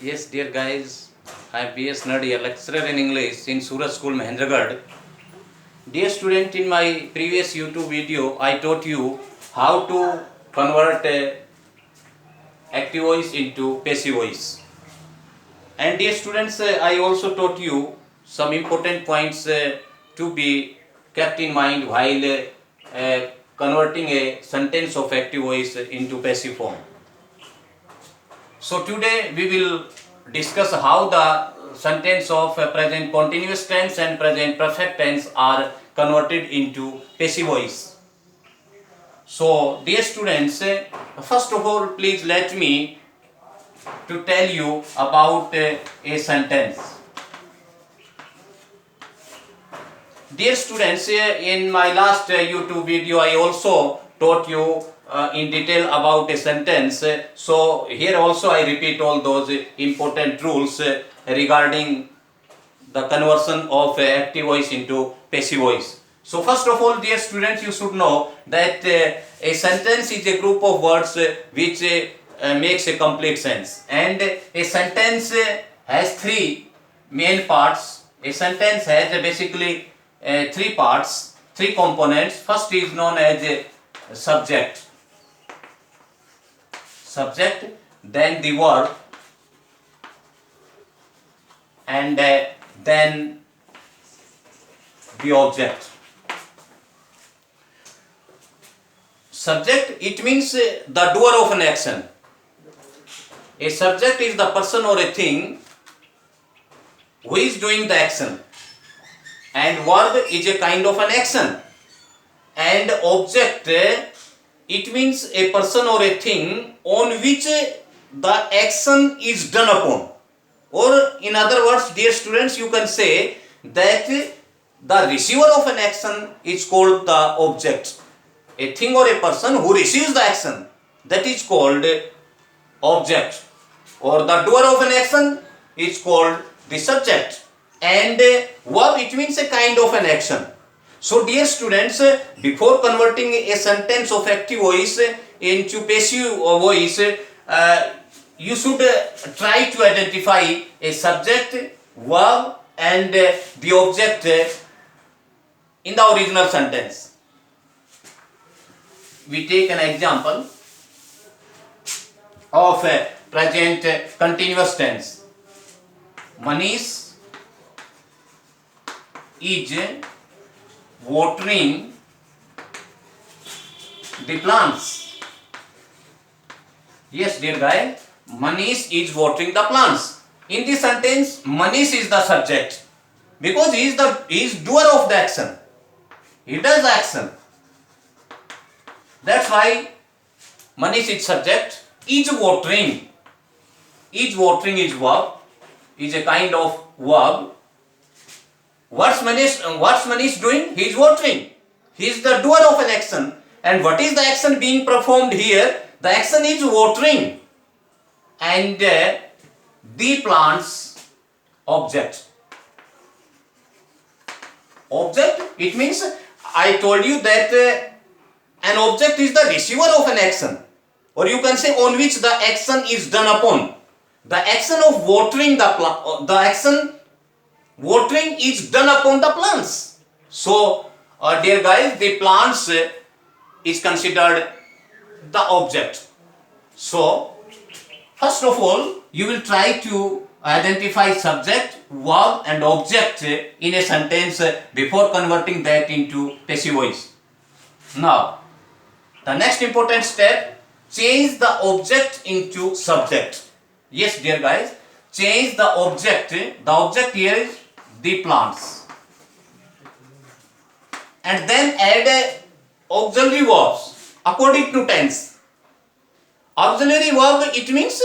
Yes, dear guys, I am B.S. Nadi, a lecturer in English in Suraj School, Mahendragarh. Dear student, in my previous YouTube video, I taught you how to convert active voice into passive voice. And dear students, I also taught you some important points to be kept in mind while converting a sentence of active voice into passive form. So today we will discuss how the sentence of present continuous tense and present perfect tense are converted into passive voice. So dear students, first of all please let me to tell you about a sentence. Dear students, in my last YouTube video I also taught you in detail about a sentence. So here also I repeat all those important rules regarding the conversion of active voice into passive voice. So first of all, dear students, you should know that a sentence is a group of words which makes a complete sense, and a sentence has three main parts. A sentence has basically three parts, three components. First is known as a subject, then the verb, and then the object. Subject, it means the doer of an action. A subject is the person or a thing who is doing the action, and verb is a kind of an action, and object, it means a person or a thing on which the action is done upon. Or in other words, dear students, you can say that the receiver of an action is called the object. A thing or a person who receives the action, that is called object. Or the doer of an action is called the subject. And verb, it means a kind of an action. So dear students, before converting a sentence of active voice into passive voice, you should try to identify a subject, verb, and the object in the original sentence. We take an example of present continuous tense. Manish is watering the plants. Yes, dear guy, Manish is watering the plants. In this sentence, Manish is the subject because he is doer of the action. He does the action. That's why Manish is subject. Is watering. Is watering is verb. Is a kind of verb. What's Manish doing? He is watering. He is the doer of an action. And what is the action being performed here? The action is watering. And the plants, object. Object, it means I told you that an object is the receiver of an action, or you can say on which the action is done upon. The action of watering the action watering is done upon the plants. So dear guys, the plants is considered the object. So first of all, you will try to identify subject, verb and object in a sentence before converting that into passive voice. Now, the next important step, change the object into subject. Yes, dear guys, change the object. The object here is the plants. And then add auxiliary verbs according to tense. Auxiliary verb, it means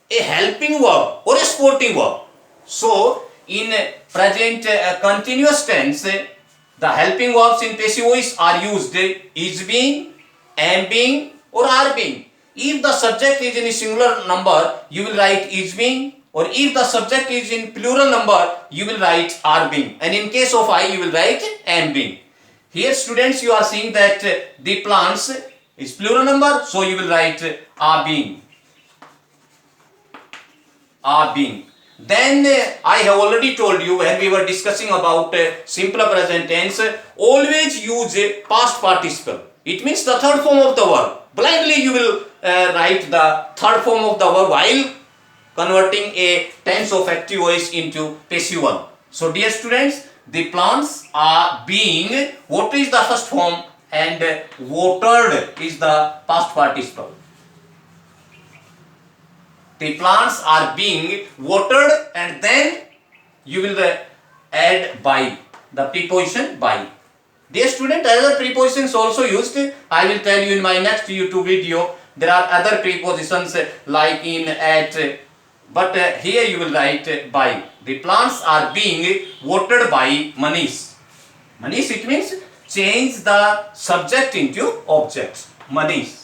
a helping verb or a supporting verb. So, in present continuous tense, the helping verbs in passive voice are used is being, am being, or are being. If the subject is in a singular number, you will write is being, or if the subject is in plural number, you will write are being. And in case of I, you will write am being. Here students, you are seeing that the plants is plural number, so you will write are being. are being. Then I have already told you when we were discussing about simpler present tense, always use past participle. It means the third form of the verb. Blindly you will write the third form of the verb while converting a tense of active voice into passive one. So dear students, the plants are being, what is the first form, and watered is the past participle. The plants are being watered, and then you will add by, the preposition by. Dear student, other prepositions also used. I will tell you in my next YouTube video. There are other prepositions like in, at, but here you will write by. The plants are being watered by Manish. Manish, it means change the subject into object. Manish.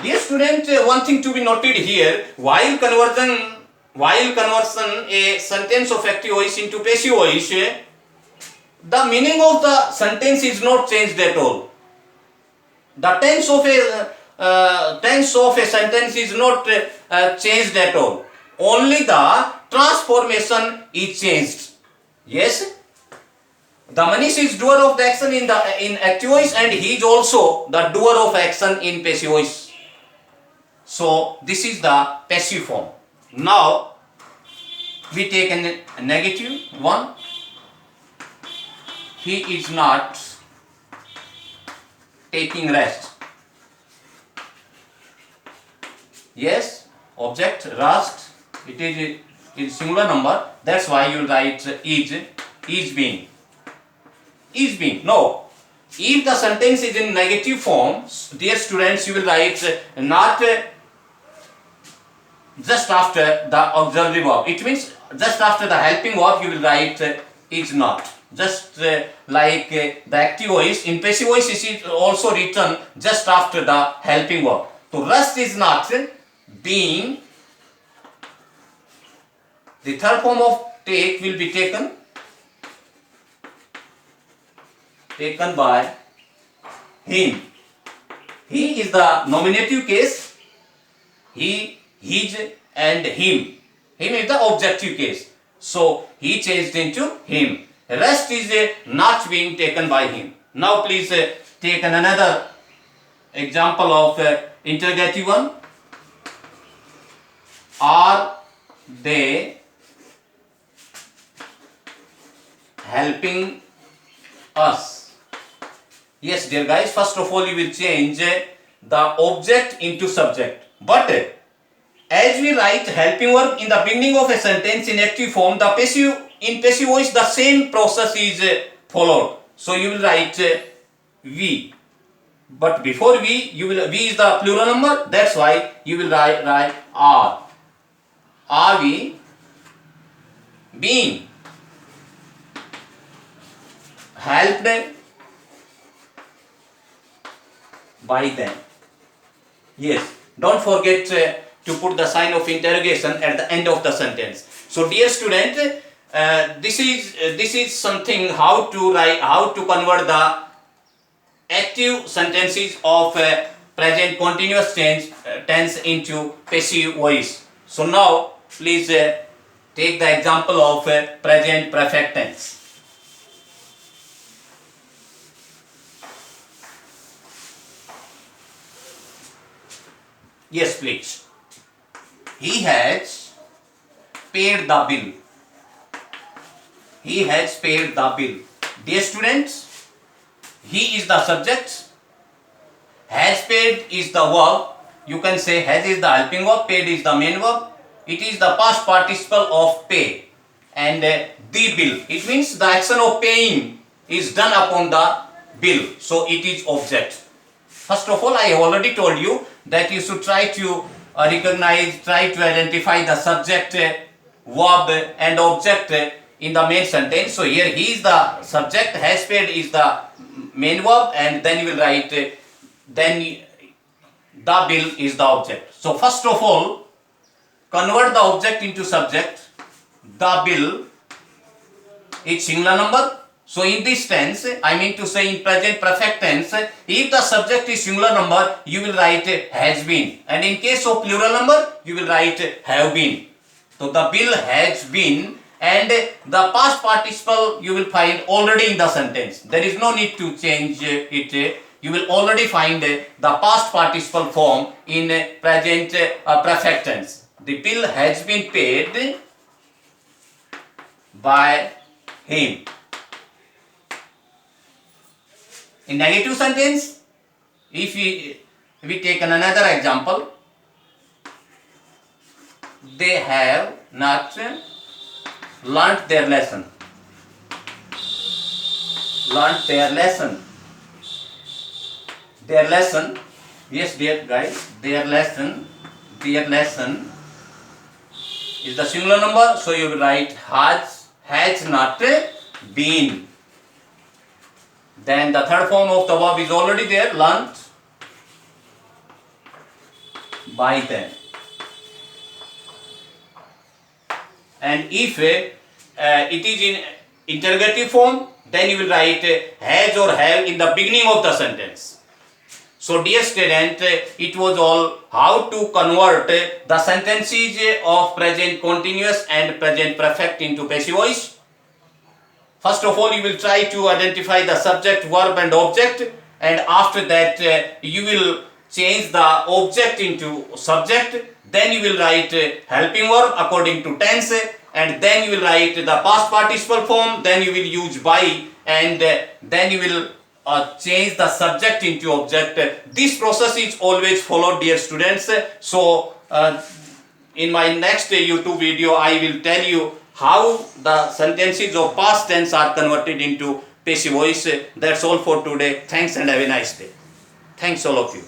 Dear student, one thing to be noted here, while conversion a sentence of active voice into passive voice, the meaning of the sentence is not changed at all. The tense of a sentence is not changed at all. Only the transformation is changed. Yes, the Manish is doer of the action in active voice, and he is also the doer of action in passive voice. So this is the passive form. Now we take a negative one. He is not taking rest. Yes, object rest, it is singular number. That's why you write is being. Is being. No. If the sentence is in negative form, dear students, you will write not just after the auxiliary verb. It means just after the helping verb you will write is not. Just like the active voice, in passive voice it is also written just after the helping verb. So rest is not being. The third form of take will be taken by him. He is the nominative case. He, his, and him. Him is the objective case. So he changed into him. Rest is not being taken by him. Now please take another example of interrogative one. Are they helping us? Yes, dear guys, first of all you will change the object into subject. But as we write helping verb in the beginning of a sentence in active form, in passive voice the same process is followed. So you will write we. But before we is the plural number. That's why you will write are. Are we being helped by them? Yes, don't forget to put the sign of interrogation at the end of the sentence. So dear student, this is something how to convert the active sentences of present continuous tense into passive voice. So now please take the example of present perfect tense. Yes, please. He has paid the bill. He has paid the bill. Dear students, he is the subject. Has paid is the verb. You can say has is the helping verb, paid is the main verb. It is the past participle of pay. And the bill, it means the action of paying is done upon the bill. So it is object. First of all, I have already told you that you should try to try to identify the subject, verb and object in the main sentence. So here he is the subject, has paid is the main verb, and then you will write then the bill is the object. So first of all, convert the object into subject. The bill is singular number, So in this tense, I mean to say in present perfect tense, if the subject is singular number, you will write has been, and in case of plural number, you will write have been. So the bill has been, and the past participle you will find already in the sentence. There is no need to change it. You will already find the past participle form in present perfect tense. The bill has been paid by him. In negative sentence, if we take another example, they have not learnt their lesson. Learnt their lesson. Their lesson, yes dear guys, their lesson is the singular number, so you will write has not been. Then the third form of the verb is already there, learnt by them. And if it is in interrogative form, then you will write has or have in the beginning of the sentence. So dear student, it was all how to convert the sentences of present continuous and present perfect into passive voice. First of all, you will try to identify the subject, verb and object, and after that you will change the object into subject. Then you will write helping verb according to tense, and then you will write the past participle form. Then you will use by, and then you will change the subject into object. This process is always followed, dear students. So in my next YouTube video, I will tell you how the sentences of past tense are converted into passive voice. That's all for today. Thanks and have a nice day. Thanks all of you.